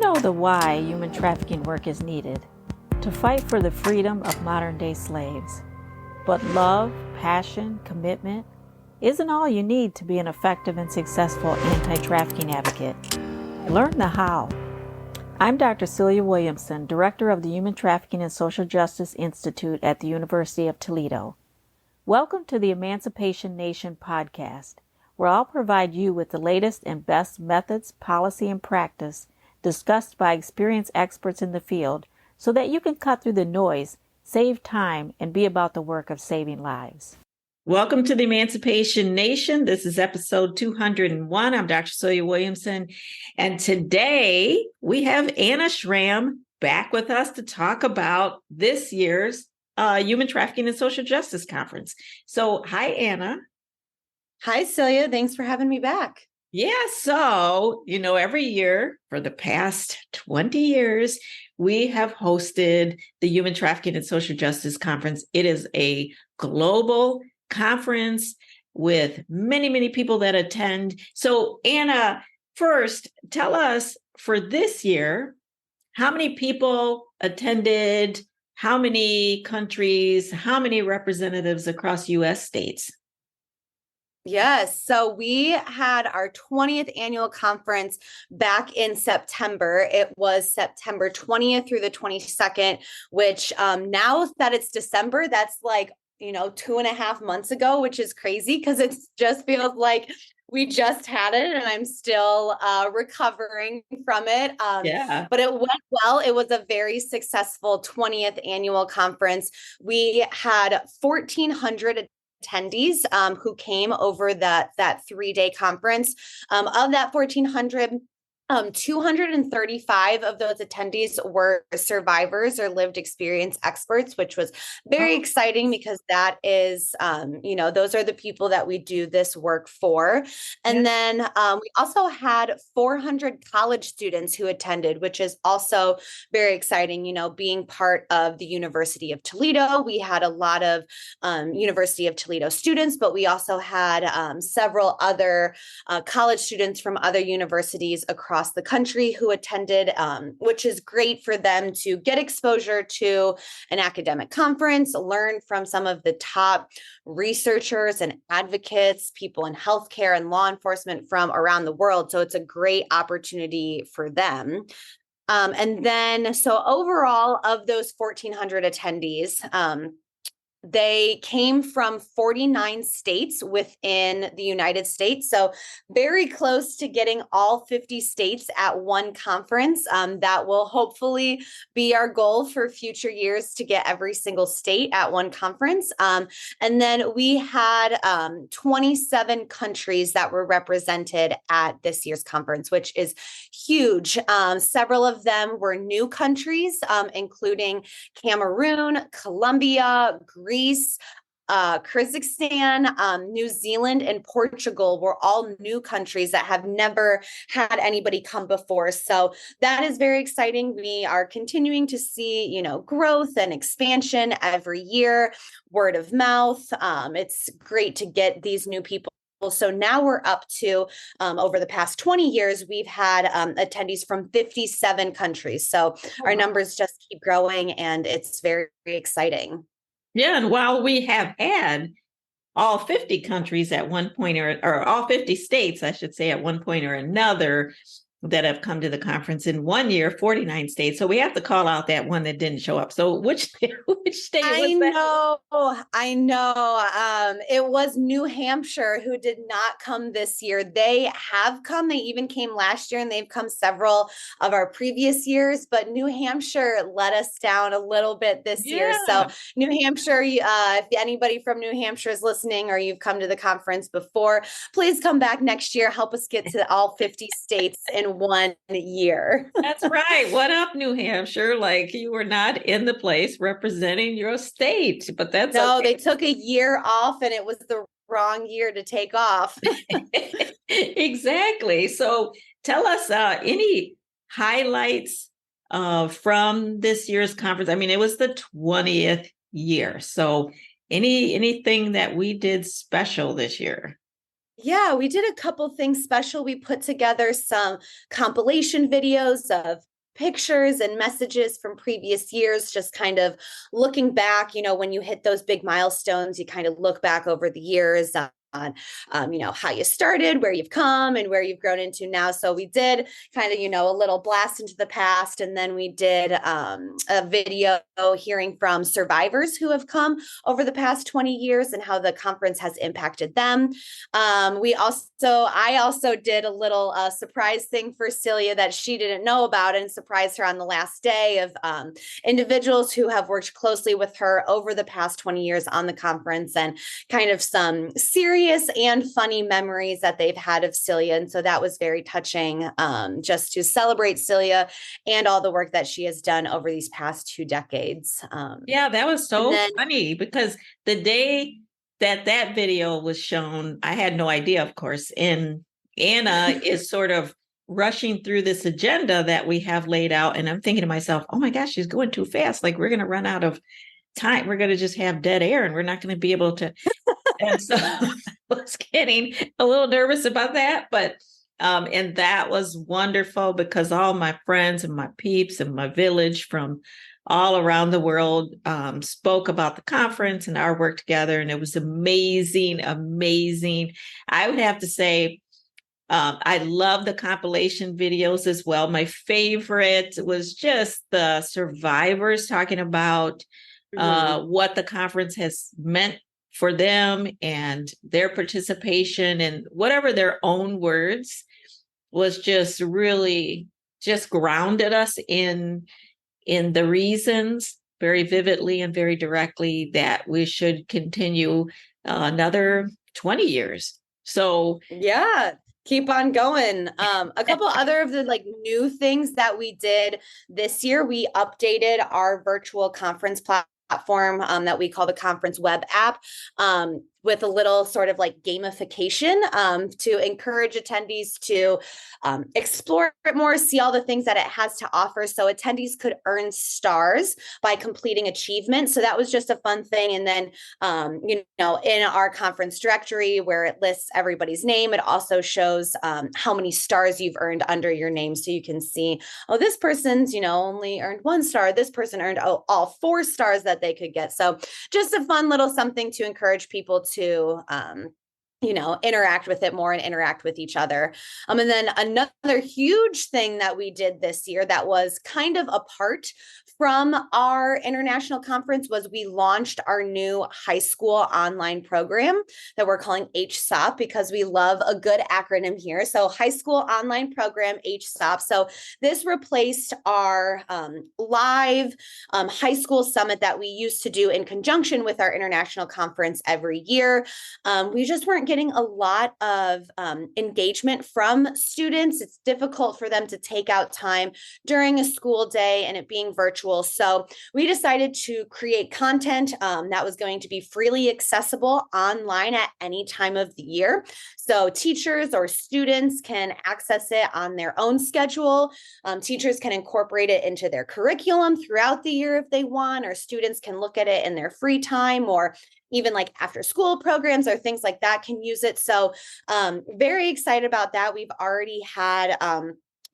know the why human trafficking work is needed? To fight for the freedom of modern-day slaves. But love, passion, commitment isn't all you need to be an effective and successful anti-trafficking advocate. Learn the how. I'm Dr. Celia Williamson, Director of the Human Trafficking and Social Justice Institute at the University of Toledo. Welcome to the Emancipation Nation podcast, where I'll provide you with the latest and best methods, policy, and practice discussed by experienced experts in the field so that you can cut through the noise, save time, and be about the work of saving lives. Welcome to the Emancipation Nation. This is episode 201. I'm Dr. Celia Williamson, and today we have Anna Schram back with us to talk about this year's Human Trafficking and Social Justice Conference. So, hi, Anna. Hi, Celia. Thanks for having me back. Yeah, so, every year for the past 20 years, we have hosted the Human Trafficking and Social Justice Conference. It is a global conference with many, many people that attend. So, Anna, first, tell us for this year, how many people attended, how many countries, how many representatives across U.S. states? Yes. So we had our 20th annual conference back in September. It was September 20th through the 22nd, which now that it's December, that's like, 2.5 months ago, which is crazy because it just feels like we just had it and I'm still recovering from it. But it went well. It was a very successful 20th annual conference. We had 1,400 attendees who came over that 3-day conference. Of that 1,400, 235 of those attendees were survivors or lived experience experts, which was very exciting because that is, those are the people that we do this work for. And then we also had 400 college students who attended, which is also very exciting, being part of the University of Toledo. We had a lot of University of Toledo students, but we also had several other college students from other universities across the country who attended, which is great for them to get exposure to an academic conference, learn from some of the top researchers and advocates, people in healthcare and law enforcement from around the world. So it's a great opportunity for them. And then, so overall of those 1,400 attendees, they came from 49 states within the United States. So very close to getting all 50 states at one conference. That will hopefully be our goal for future years to get every single state at one conference. And then we had 27 countries that were represented at this year's conference, which is huge. Several of them were new countries, including Cameroon, Colombia, Greece, Kyrgyzstan, New Zealand, and Portugal were all new countries that have never had anybody come before. So that is very exciting. We are continuing to see, growth and expansion every year, word of mouth. It's great to get these new people. So now we're up to, over the past 20 years, we've had attendees from 57 countries. So our numbers just keep growing and it's very, very exciting. Yeah, and while we have had all 50 countries at one point or all 50 states, I should say, at one point or another that have come to the conference in 1 year, 49 states. So we have to call out that one that didn't show up. So which state was that? I know. It was New Hampshire who did not come this year. They have come. They even came last year and they've come several of our previous years, but New Hampshire let us down a little bit this year. So New Hampshire, if anybody from New Hampshire is listening or you've come to the conference before, please come back next year. Help us get to all 50 states in 1 year. That's right. What up, New Hampshire? Like you were not in the place representing your state, but that's no, okay. They took a year off and it was the wrong year to take off. Exactly. So tell us any highlights from this year's conference. I mean, it was the 20th year. So anything that we did special this year? Yeah, we did a couple things special. We put together some compilation videos of pictures and messages from previous years, just kind of looking back, when you hit those big milestones, you kind of look back over the years on how you started, where you've come, and where you've grown into now. So we did kind of, a little blast into the past. And then we did a video hearing from survivors who have come over the past 20 years and how the conference has impacted them. I also did a little surprise thing for Celia that she didn't know about, and surprised her on the last day of individuals who have worked closely with her over the past 20 years on the conference, and kind of some serious and funny memories that they've had of Celia. And so that was very touching, just to celebrate Celia and all the work that she has done over these past 2 decades. Yeah, that was so funny, because the day that video was shown, I had no idea, of course. And Anna is sort of rushing through this agenda that we have laid out. And I'm thinking to myself, oh my gosh, she's going too fast. Like, we're going to run out of time. We're going to just have dead air, and we're not going to be able to. And so I was getting a little nervous about that. But and that was wonderful, because all my friends and my peeps and my village from all around the world spoke about the conference and our work together. And it was amazing, amazing. I would have to say, I love the compilation videos as well. My favorite was just the survivors talking about what the conference has meant for them and their participation, and whatever their own words was just really just grounded us in the reasons very vividly and very directly that we should continue another 20 years. So yeah, keep on going. A couple other of the new things that we did this year, we updated our virtual conference platform that we call the conference web app, with a little sort of gamification to encourage attendees to explore it more, see all the things that it has to offer. So attendees could earn stars by completing achievements. So that was just a fun thing. And then, in our conference directory where it lists everybody's name, it also shows how many stars you've earned under your name. So you can see, oh, this person's, only earned 1 star. This person earned all 4 stars that they could get. So just a fun little something to encourage people to interact with it more and interact with each other. And then another huge thing that we did this year that was kind of apart from our international conference was we launched our new high school online program that we're calling HSOP, because we love a good acronym here. So high school online program, HSOP. So this replaced our live high school summit that we used to do in conjunction with our international conference every year. We just weren't getting a lot of engagement from students. It's difficult for them to take out time during a school day and it being virtual. So we decided to create content that was going to be freely accessible online at any time of the year. So teachers or students can access it on their own schedule. Teachers can incorporate it into their curriculum throughout the year if they want, or students can look at it in their free time, or even after school programs or things like that can use it. So very excited about that. We've already had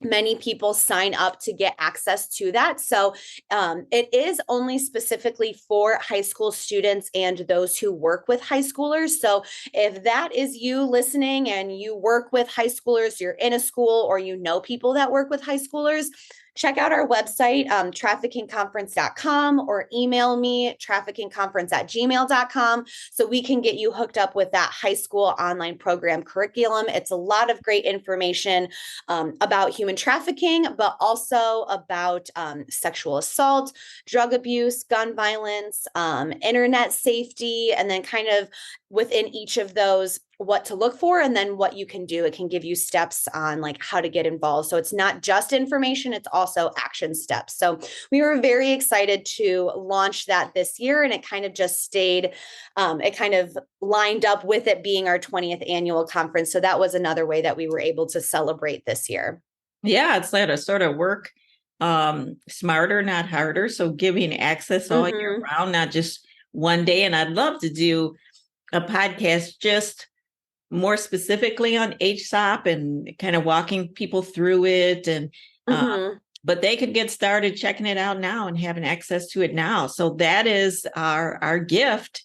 many people sign up to get access to that. So it is only specifically for high school students and those who work with high schoolers. So if that is you listening and you work with high schoolers, you're in a school, or people that work with high schoolers, check out our website, traffickingconference.com, or email me, traffickingconference@gmail.com, so we can get you hooked up with that high school online program curriculum. It's a lot of great information about human trafficking, but also about sexual assault, drug abuse, gun violence, internet safety, and then kind of within each of those, what to look for and then what you can do. It can give you steps on how to get involved. So it's not just information, it's also action steps. So we were very excited to launch that this year, and it kind of just stayed, it kind of lined up with it being our 20th annual conference. So that was another way that we were able to celebrate this year. Yeah, it's like a sort of work smarter, not harder. So giving access all year round, not just one day. And I'd love to do a podcast just more specifically on HSOP and kind of walking people through it. And but they could get started checking it out now and having access to it now. So that is our gift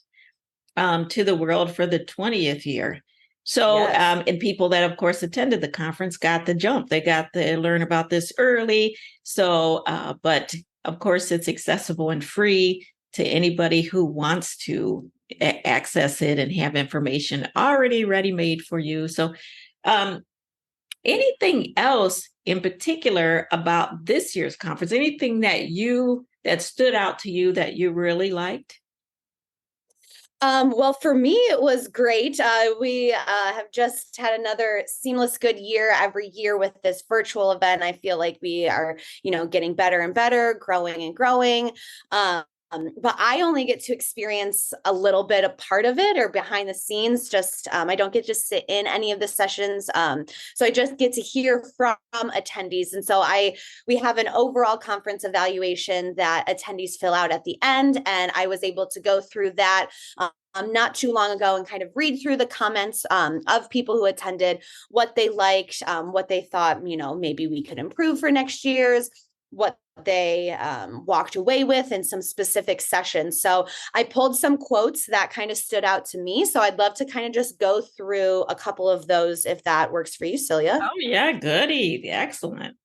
to the world for the 20th year. So, Yes. and people that, of course, attended the conference got the jump. They got to learn about this early. So, but of course, it's accessible and free to anybody who wants to access it and have information already ready-made for you. So, anything else in particular about this year's conference? Anything that stood out to you that you really liked? Well, for me, it was great. We have just had another seamless good year every year with this virtual event. I feel like we are, getting better and better, growing and growing. But I only get to experience a little bit of part of it or behind the scenes. Just I don't get to sit in any of the sessions. So I just get to hear from attendees. And so we have an overall conference evaluation that attendees fill out at the end. And I was able to go through that not too long ago and kind of read through the comments of people who attended, what they liked, what they thought, maybe we could improve for next year's, what they walked away with in some specific sessions. So I pulled some quotes that kind of stood out to me. So I'd love to kind of just go through a couple of those if that works for you, Celia. Oh, yeah, goody. Excellent.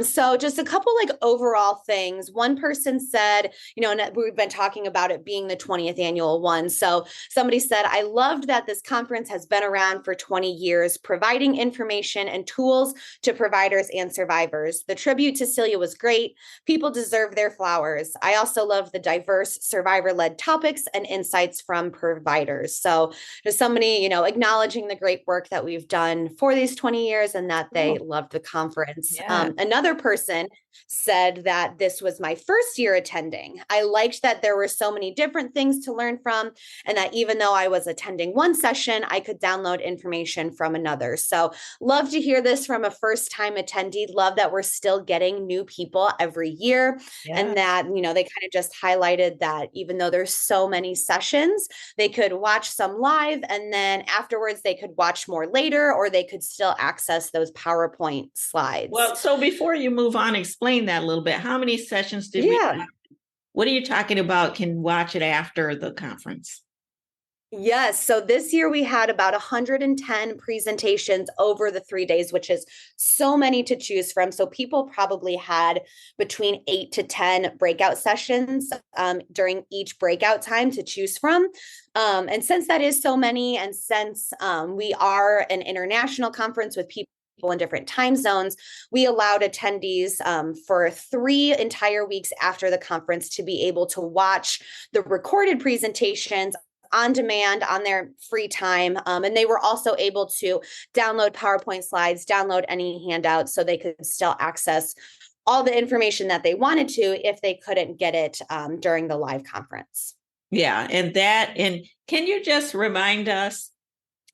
So just a couple like overall things. One person said, and we've been talking about it being the 20th annual one. So somebody said, I loved that this conference has been around for 20 years, providing information and tools to providers and survivors. The tribute to Celia was great. People deserve their flowers. I also love the diverse survivor-led topics and insights from providers. So just somebody, acknowledging the great work that we've done for these 20 years and that they loved the conference. Yeah. Another person said that this was my first year attending. I liked that there were so many different things to learn from, and that even though I was attending one session, I could download information from another. So love to hear this from a first-time attendee. Love that we're still getting new people every year. Yeah. And that, they kind of just highlighted that even though there's so many sessions, they could watch some live and then afterwards they could watch more later, or they could still access those PowerPoint slides. Well, so before you move on, explain that a little bit. How many sessions did we have? What are you talking about? Can watch it after the conference? Yes. So this year we had about 110 presentations over the 3 days, which is so many to choose from. So people probably had between 8 to 10 breakout sessions during each breakout time to choose from. And since that is so many, and since we are an international conference with people in different time zones, we allowed attendees for 3 entire weeks after the conference to be able to watch the recorded presentations on demand on their free time. And they were also able to download PowerPoint slides, download any handouts, so they could still access all the information that they wanted to if they couldn't get it during the live conference. Yeah. And can you just remind us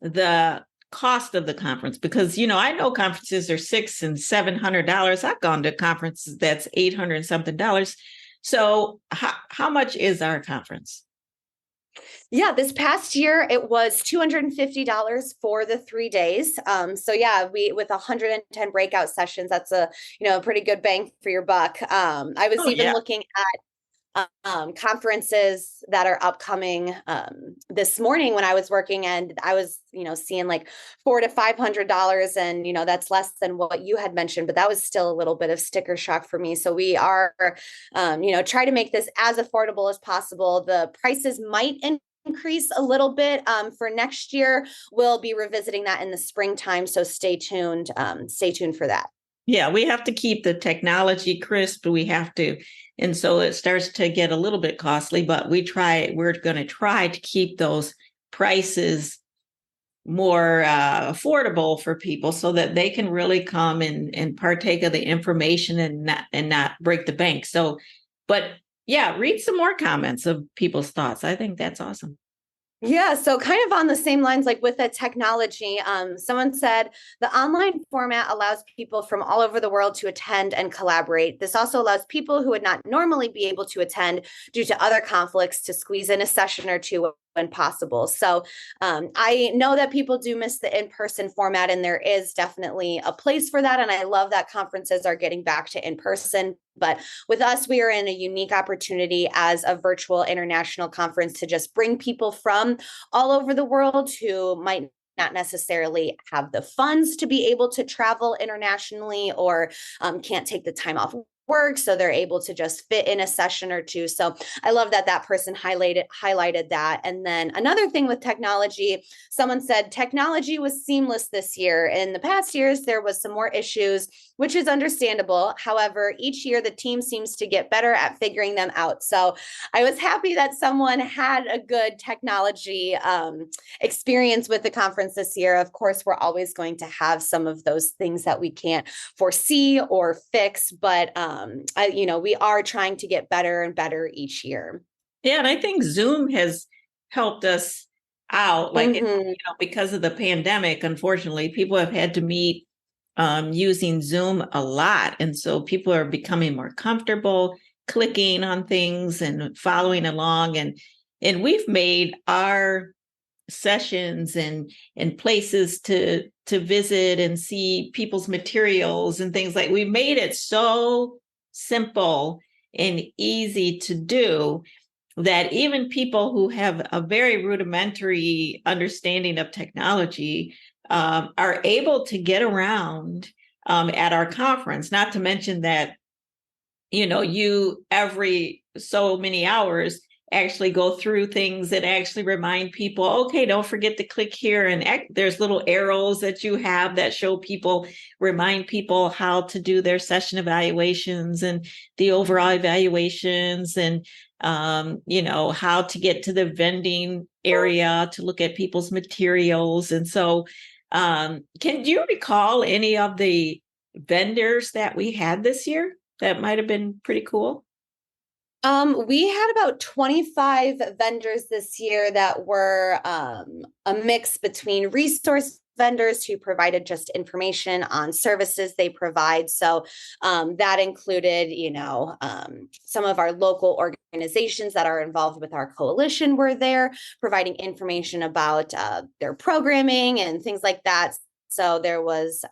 the cost of the conference? Because, I know conferences are $600 and $700. I've gone to conferences that's $800 and something dollars. So how much is our conference? Yeah, this past year it was $250 for the 3 days. So yeah, with 110 breakout sessions, that's a pretty good bang for your buck. I was looking at conferences that are upcoming this morning when I was working, and I was seeing like $400 to $500, and that's less than what you had mentioned, but that was still a little bit of sticker shock for me. So we are try to make this as affordable as possible. The prices might increase a little bit for next year. We'll be revisiting that in the springtime, so stay tuned for that. Yeah, we have to keep the technology crisp. And so it starts to get a little bit costly, but we're going to try to keep those prices more affordable for people so that they can really come and partake of the information and not break the bank. So, but yeah, read some more comments of people's thoughts. I think that's awesome. Yeah, so kind of on the same lines, like with the technology, someone said the online format allows people from all over the world to attend and collaborate. This also allows people who would not normally be able to attend due to other conflicts to squeeze in a session or two when possible. So I know that people do miss the in-person format, and there is definitely a place for that. And I love that conferences are getting back to in-person. But with us, we are in a unique opportunity as a virtual international conference to just bring people from all over the world who might not necessarily have the funds to be able to travel internationally, or can't take the time off work, so they're able to just fit in a session or two. So I love that that person highlighted that. And then another thing with technology, someone said technology was seamless this year. In the past years, there was some more issues, which is understandable. However, each year the team seems to get better at figuring them out. So I was happy that someone had a good technology experience with the conference this year. Of course, we're always going to have some of those things that we can't foresee or fix, but we are trying to get better and better each year. Yeah, and I think Zoom has helped us out, because of the pandemic. Unfortunately, people have had to meet using Zoom a lot, and so people are becoming more comfortable clicking on things and following along, and we've made our sessions and places to visit and see people's materials and things like, we made it so simple and easy to do that even people who have a very rudimentary understanding of technology are able to get around at our conference. Not to mention that, you every so many hours actually go through things that actually remind people, okay, don't forget to click here. And there's little arrows that you have that show people, remind people how to do their session evaluations and the overall evaluations, and, how to get to the vending area to look at people's materials. And so do you recall any of the vendors that we had this year that might have been pretty cool? We had about 25 vendors this year that were a mix between resource vendors who provided just information on services they provide. So that included, some of our local organizations that are involved with our coalition were there, providing information about their programming and things like that. So there was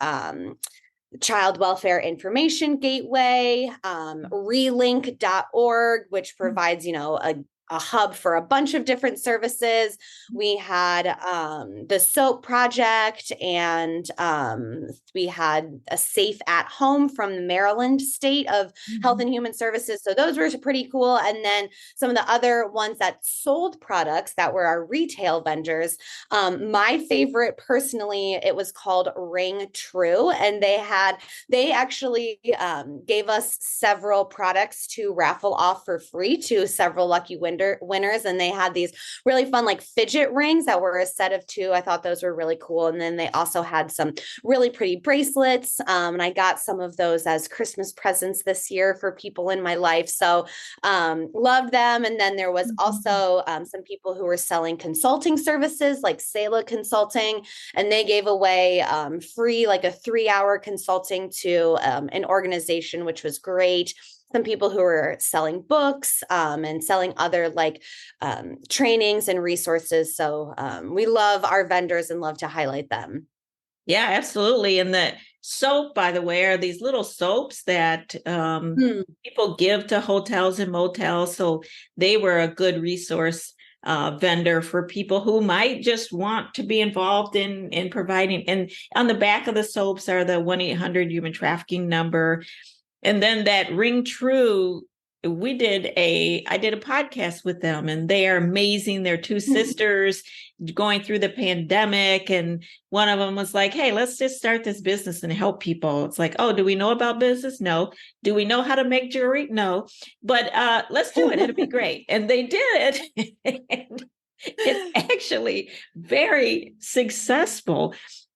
Child Welfare Information Gateway, relink.org, which provides, a hub for a bunch of different services. We had the SOAP project, and we had a Safe at Home from the Maryland State of Health and Human Services. So those were pretty cool. And then some of the other ones that sold products that were our retail vendors. My favorite personally, it was called Ring True. And they actually gave us several products to raffle off for free to several lucky winners. And they had these really fun like fidget rings that were a set of 2. I thought those were really cool. And then they also had some really pretty bracelets. And I got some of those as Christmas presents this year for people in my life. So loved them. And then there was also some people who were selling consulting services like Celia Consulting, and they gave away free like a 3-hour consulting to an organization, which was great. Some people who were selling books and selling other trainings and resources. So we love our vendors and love to highlight them. Yeah, absolutely. And the soap, by the way, are these little soaps that people give to hotels and motels. So they were a good resource vendor for people who might just want to be involved in providing. And on the back of the soaps are the 1-800 human trafficking number. And then that Ring True, I did a podcast with them, and they are amazing. They're 2 sisters going through the pandemic. And one of them was like, hey, let's just start this business and help people. It's like, oh, do we know about business? No. Do we know how to make jewelry? No. But let's do it. It'll be great. And they did. And it's actually very successful.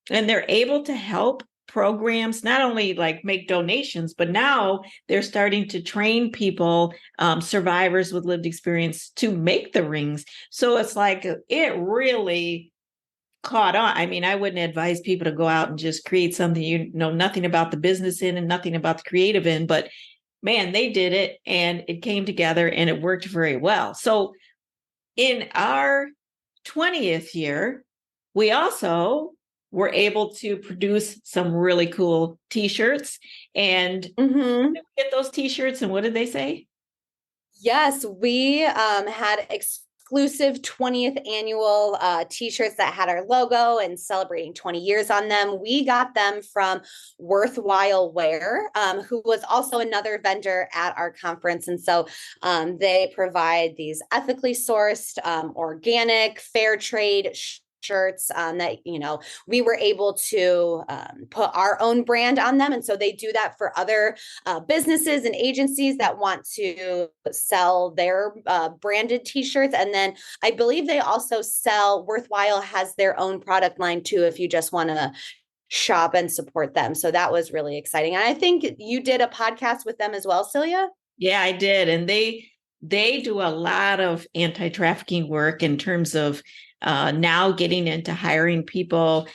And they're able to help programs not only like make donations, but now they're starting to train people, survivors with lived experience, to make the rings. So it's like it really caught on. I mean, I wouldn't advise people to go out and just create something you know nothing about the business in and nothing about the creative in, but man, they did it and it came together and it worked very well. So in our 20th year, we also were able to produce some really cool t-shirts. And Mhm. get those t-shirts, and what did they say? Yes, we had exclusive 20th annual t-shirts that had our logo and celebrating 20 years on them. We got them from Worthwhile Ware, who was also another vendor at our conference. And so they provide these ethically sourced, organic, fair trade shirts that we were able to put our own brand on them, and so they do that for other businesses and agencies that want to sell their branded t-shirts. And then I believe they also sell, Worthwhile has their own product line too, if you just want to shop and support them. So that was really exciting. And I think you did a podcast with them as well, Celia. Yeah, I did. And they do a lot of anti-trafficking work in terms of now getting into hiring people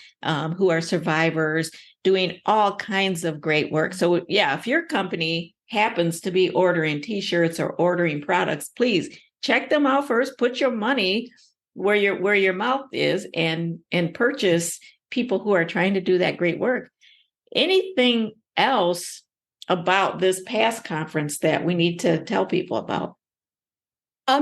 who are survivors, doing all kinds of great work. So yeah, if your company happens to be ordering t-shirts or ordering products, please check them out first. Put your money where your mouth is, and purchase people who are trying to do that great work. Anything else about this past conference that we need to tell people about?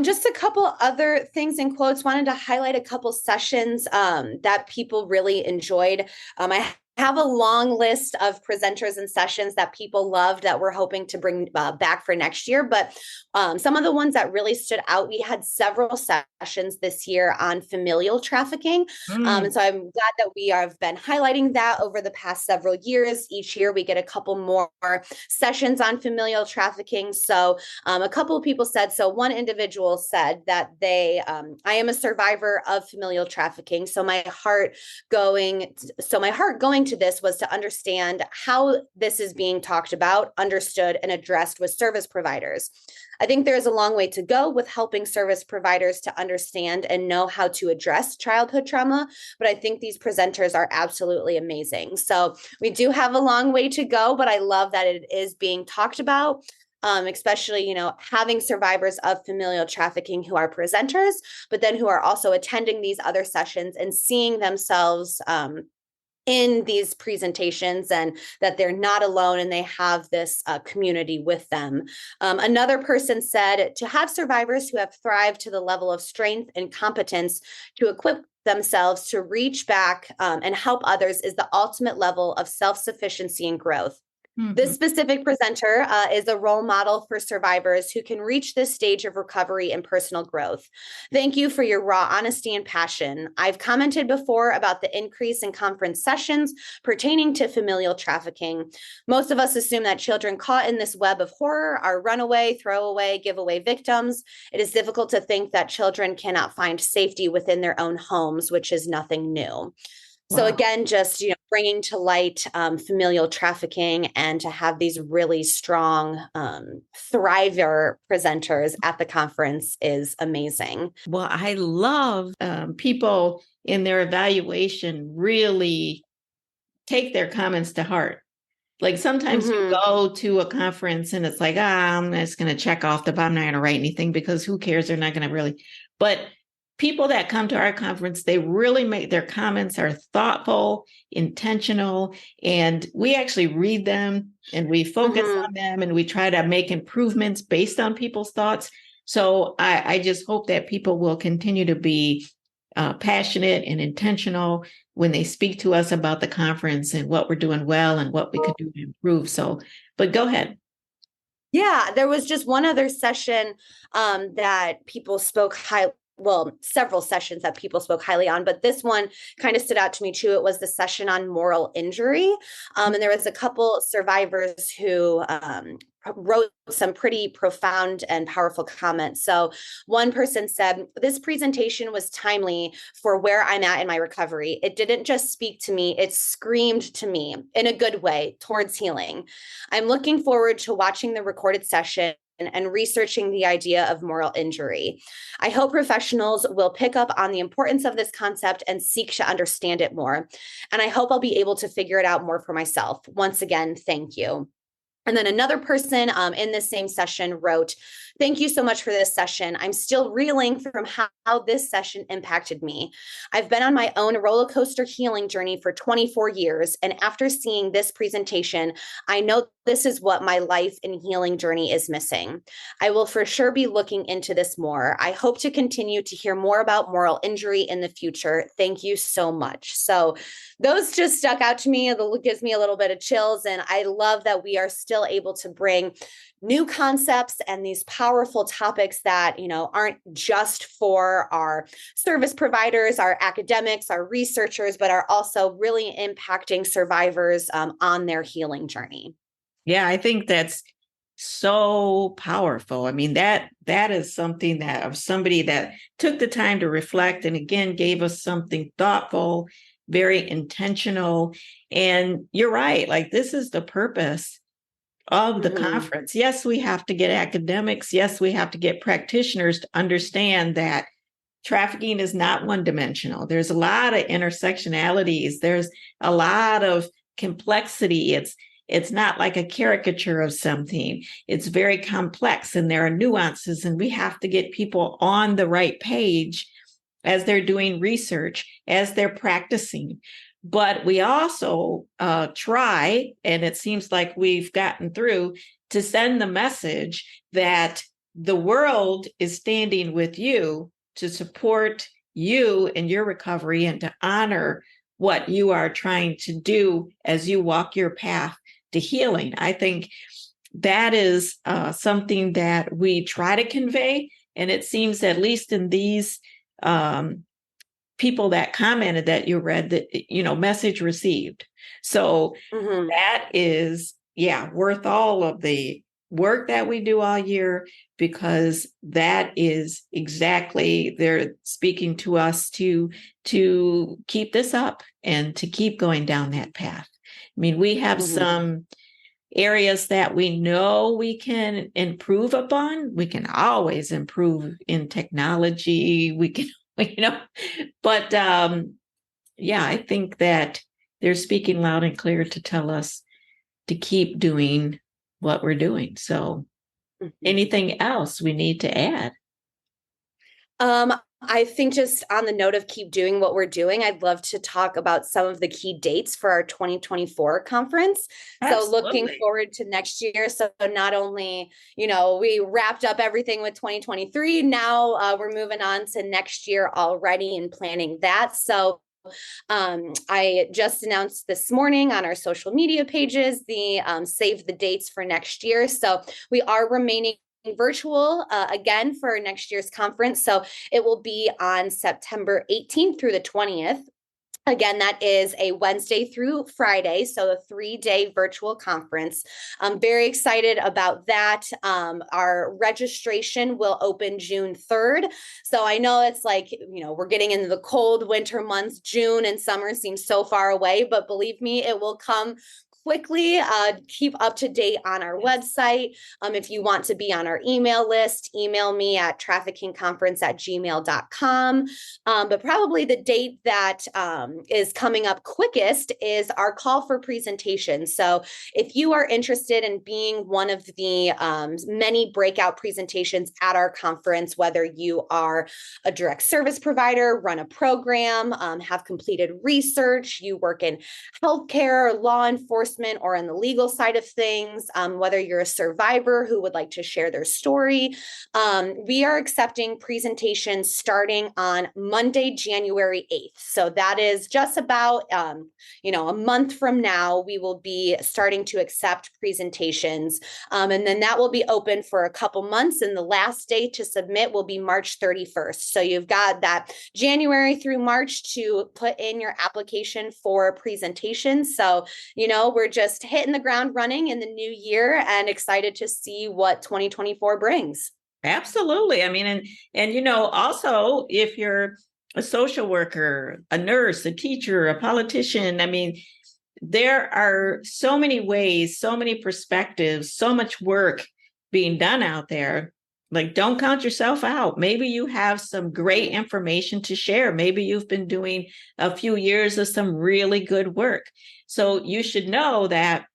Just a couple other things in quotes. Wanted to highlight a couple sessions that people really enjoyed. I have a long list of presenters and sessions that people loved that we're hoping to bring back for next year. But some of the ones that really stood out, we had several sessions this year on familial trafficking. And so I'm glad that we have been highlighting that over the past several years. Each year we get a couple more sessions on familial trafficking. So a couple of people said, so one individual said that I am a survivor of familial trafficking. So my heart going to this was to understand how this is being talked about, understood, and addressed with service providers. I think there's a long way to go with helping service providers to understand and know how to address childhood trauma, but I think these presenters are absolutely amazing. So we do have a long way to go, but I love that it is being talked about. Especially, having survivors of familial trafficking who are presenters, but then who are also attending these other sessions and seeing themselves in these presentations, and that they're not alone and they have this community with them. Another person said to have survivors who have thrived to the level of strength and competence to equip themselves to reach back and help others is the ultimate level of self-sufficiency and growth. This specific presenter is a role model for survivors who can reach this stage of recovery and personal growth. Thank you for your raw honesty and passion. I've commented before about the increase in conference sessions pertaining to familial trafficking. Most of us assume that children caught in this web of horror are runaway, throwaway, giveaway victims. It is difficult to think that children cannot find safety within their own homes, which is nothing new. So again, just bringing to light familial trafficking, and to have these really strong thriver presenters at the conference is amazing. Well, I love people in their evaluation really take their comments to heart. Like sometimes you go to a conference and it's like, I'm just going to check off I'm not going to write anything because who cares? They're not going to really. But people that come to our conference, they really make their comments are thoughtful, intentional, and we actually read them and we focus on them, and we try to make improvements based on people's thoughts. So I just hope that people will continue to be passionate and intentional when they speak to us about the conference and what we're doing well and what we could do to improve. So, but go ahead. Yeah, there was just one other session that people spoke several sessions that people spoke highly on, but this one kind of stood out to me too. It was the session on moral injury. And there was a couple survivors who wrote some pretty profound and powerful comments. So one person said, this presentation was timely for where I'm at in my recovery. It didn't just speak to me, it screamed to me in a good way towards healing. I'm looking forward to watching the recorded session and researching the idea of moral injury. I hope professionals will pick up on the importance of this concept and seek to understand it more. And I hope I'll be able to figure it out more for myself. Once again, thank you. And then another person in this same session wrote, "Thank you so much for this session. I'm still reeling from how this session impacted me. I've been on my own roller coaster healing journey for 24 years. And after seeing this presentation, I know this is what my life and healing journey is missing. I will for sure be looking into this more. I hope to continue to hear more about moral injury in the future. Thank you so much." So those just stuck out to me. It gives me a little bit of chills. And I love that we are still able to bring new concepts and these powerful topics that, aren't just for our service providers, our academics, our researchers, but are also really impacting survivors on their healing journey. Yeah, I think that's so powerful. I mean, that is something that of somebody that took the time to reflect and again gave us something thoughtful, very intentional. And you're right, like this is the purpose of the conference. Yes, we have to get academics. Yes, we have to get practitioners to understand that trafficking is not one-dimensional. There's a lot of intersectionalities. There's a lot of complexity. It's not like a caricature of something. It's very complex and there are nuances, and we have to get people on the right page as they're doing research, as they're practicing. But we also try, and it seems like we've gotten through, to send the message that the world is standing with you to support you in your recovery and to honor what you are trying to do as you walk your path to healing. I think that is something that we try to convey. And it seems, at least in these people that commented that you read, that, message received. So that is, worth all of the work that we do all year, because that is exactly, they're speaking to us to keep this up and to keep going down that path. I mean, we have some areas that we know we can improve upon. We can always improve in technology. We can, but I think that they're speaking loud and clear to tell us to keep doing what we're doing. So anything else we need to add? I think just on the note of keep doing what we're doing, I'd love to talk about some of the key dates for our 2024 conference. Absolutely. So looking forward to next year. So not only, we wrapped up everything with 2023, now we're moving on to next year already and planning that. So I just announced this morning on our social media pages the save the dates for next year. So we are remaining virtual again for next year's conference. So it will be on September 18th through the 20th. Again, that is a Wednesday through Friday, so a 3-day virtual conference. I'm very excited about that. Our registration will open June 3rd. So I know it's like, we're getting into the cold winter months. June and summer seems so far away, but believe me, it will come quickly. Keep up to date on our website. If you want to be on our email list, email me at traffickingconference@gmail.com. But probably the date that is coming up quickest is our call for presentations. So if you are interested in being one of the many breakout presentations at our conference, whether you are a direct service provider, run a program, have completed research, you work in healthcare, law enforcement, or in the legal side of things, whether you're a survivor who would like to share their story, we are accepting presentations starting on Monday, January 8th. So that is just about, a month from now, we will be starting to accept presentations. And then that will be open for a couple months. And the last day to submit will be March 31st. So you've got that January through March to put in your application for presentations. So, we're just hitting the ground running in the new year and excited to see what 2024 brings. Absolutely. I mean, and also if you're a social worker, a nurse, a teacher, a politician, I mean, there are so many ways, so many perspectives, so much work being done out there. Like, don't count yourself out. Maybe you have some great information to share. Maybe you've been doing a few years of some really good work. So you should know that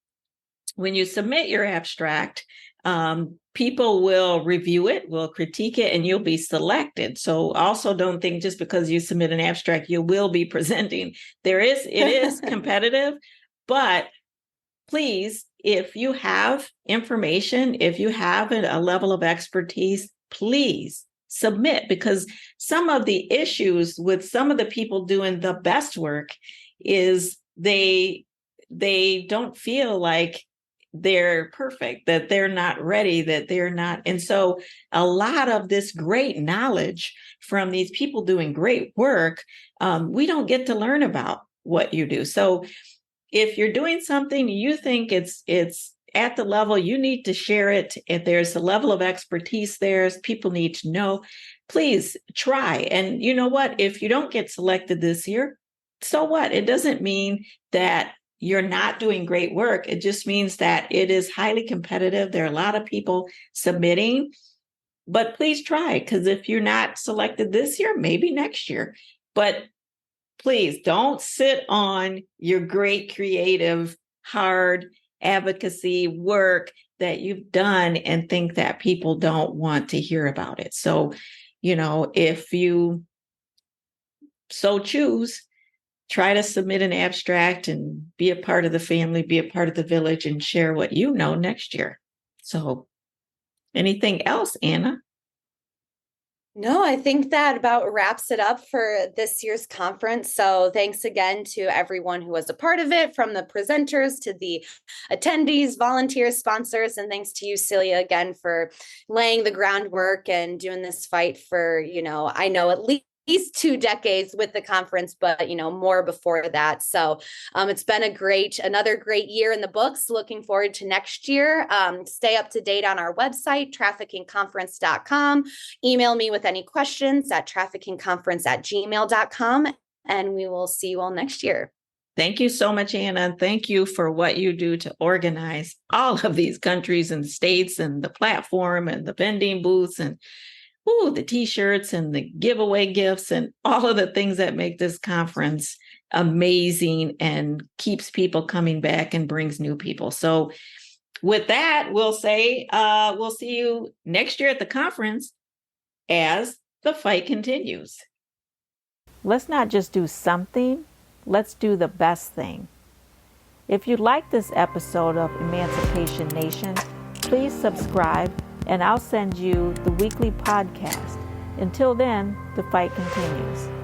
when you submit your abstract, people will review it, will critique it, and you'll be selected. So also don't think just because you submit an abstract, you will be presenting. It is competitive, but please, if you have information, if you have a level of expertise, please submit, because some of the issues with some of the people doing the best work is they don't feel like they're perfect, that they're not ready, that they're not. And so a lot of this great knowledge from these people doing great work, we don't get to learn about what you do. So if you're doing something, you think it's at the level, you need to share it. If there's a level of expertise there, people need to know, please try. And you know what? If you don't get selected this year, so what? It doesn't mean that you're not doing great work. It just means that it is highly competitive. There are a lot of people submitting, but please try, because if you're not selected this year, maybe next year. But please don't sit on your great creative, hard advocacy work that you've done and think that people don't want to hear about it. So, if you so choose, try to submit an abstract and be a part of the family, be a part of the village, and share what you know next year. So anything else, Anna? No, I think that about wraps it up for this year's conference. So thanks again to everyone who was a part of it, from the presenters to the attendees, volunteers, sponsors, and thanks to you, Celia, again for laying the groundwork and doing this fight for, I know at least 2 decades with the conference, but more before that. So it's been another great year in the books. Looking forward to next year. Stay up to date on our website, traffickingconference.com. Email me with any questions at traffickingconference@gmail.com, and we will see you all next year. Thank you so much, Anna. Thank you for what you do to organize all of these countries and states, and the platform and the vending booths, and the t-shirts and the giveaway gifts and all of the things that make this conference amazing and keeps people coming back and brings new people. So with that, we'll say we'll see you next year at the conference as the fight continues. Let's not just do something, let's do the best thing. If you like this episode of Emancipation Nation, please subscribe, and I'll send you the weekly podcast. Until then, the fight continues.